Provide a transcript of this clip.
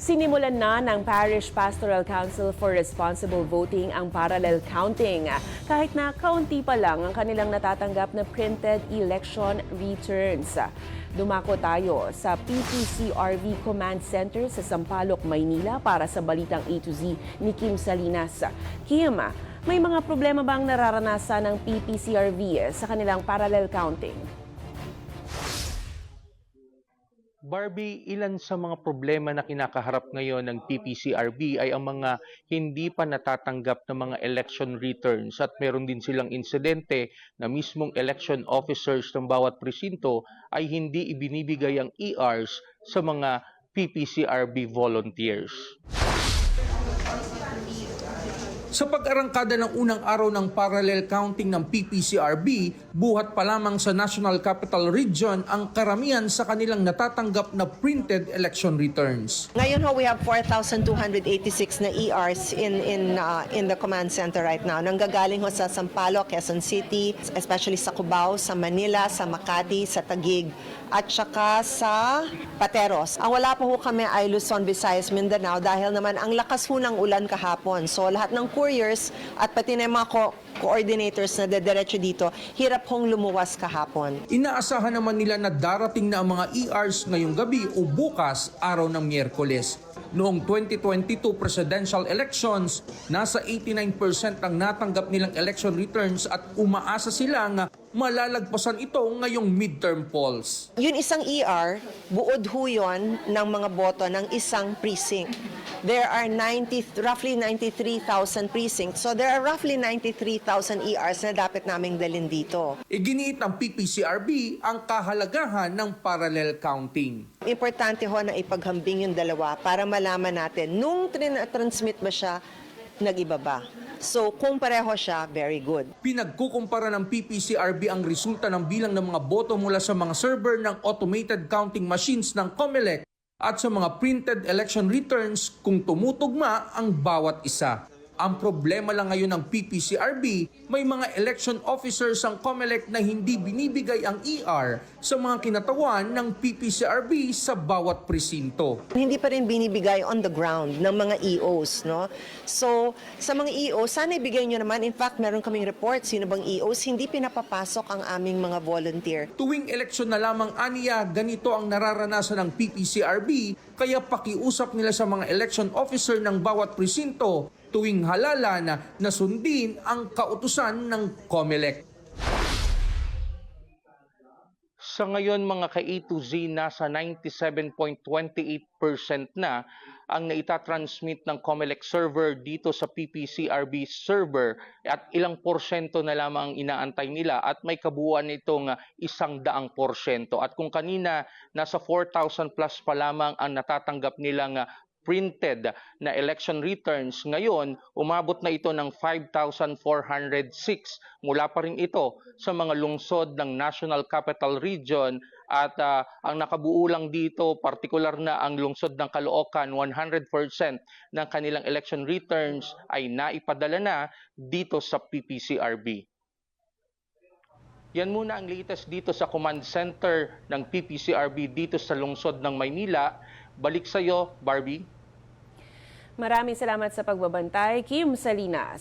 Sinimulan na ng Parish Pastoral Council for Responsible Voting ang parallel counting. Kahit na kaunti pa lang ang kanilang natatanggap na printed election returns. Dumako tayo sa PPCRV Command Center sa Sampaloc, Maynila para sa balitang A to Z ni Kim Salinas. Kim, may mga problema bang nararanasan ng PPCRV sa kanilang parallel counting? Barbie, ilan sa mga problema na kinakaharap ngayon ng PPCRB ay ang mga hindi pa natatanggap na mga election returns at meron din silang insidente na mismong election officers ng bawat presinto ay hindi ibinibigay ang ERs sa mga PPCRB volunteers. Sa pag-arangkada ng unang araw ng parallel counting ng PPCRB, buhat pa lamang sa National Capital Region ang karamihan sa kanilang natatanggap na printed election returns. Ngayon ho, we have 4,286 na ERs in the command center right now. Nanggagaling ho sa Sampaloc, Quezon City, especially sa Cubao, sa Manila, sa Makati, sa Taguig, at saka sa Pateros. Ang wala pa ho kami ay Luzon, Visayas, Mindanao dahil naman ang lakas ho ng ulan kahapon. So lahat ng couriers at pati na mga coordinators na dediretso dito, hirap hong lumuwas kahapon. Inaasahan naman nila na darating na ang mga ERs ngayong gabi o bukas, araw ng Miyerkules. Noong 2022 presidential elections, nasa 89% ang natanggap nilang election returns at umaasa silang malalagpasan ito ngayong midterm polls. Yun isang ER, buod ho yun ng mga boto ng isang precinct. There are roughly 93,000 precincts. So there are roughly 93,000 ERs na dapat naming dalhin dito. Iginiit ng PPCRB ang kahalagahan ng parallel counting. Importante ho na ipaghambing yung dalawa para malaman natin nung transmit ba siya, nag-iba ba. So kung pareho siya, very good. Pinagkukumpara ng PPCRB ang resulta ng bilang ng mga boto mula sa mga server ng automated counting machines ng COMELEC at sa mga printed election returns kung tumutugma ang bawat isa. Ang problema lang ngayon ng PPCRB, may mga election officers ang COMELEC na hindi binibigay ang ER sa mga kinatawan ng PPCRB sa bawat presinto. Hindi pa rin binibigay on the ground ng mga EOs, no? So, sa mga EOs, sana ibigay nyo naman. In fact, meron kaming report, sino bang EOs, hindi pinapapasok ang aming mga volunteer. Tuwing eleksyon na lamang aniya, ganito ang nararanasan ng PPCRB, kaya pakiusap nila sa mga election officer ng bawat presinto tuwing halalan na sundin ang kautusan ng COMELEC. Sa ngayon mga ka-A to Z, nasa 97.28% na ang naitatransmit ng COMELEC server dito sa PPCRB server at ilang porsyento na lamang ang inaantay nila at may kabuuan nitong 100%. At kung kanina nasa 4,000 plus pa lamang ang natatanggap nilang printed na election returns, ngayon umabot na ito ng 5,406 mula pa rin ito sa mga lungsod ng National Capital Region at ang nakabuo lang dito, partikular na ang lungsod ng Caloocan, 100% ng kanilang election returns ay naipadala na dito sa PPCRB. Yan muna ang latest dito sa command center ng PPCRB dito sa lungsod ng Maynila. Balik sa iyo, Barbie. Maraming salamat sa pagbabantay, Kim Salinas.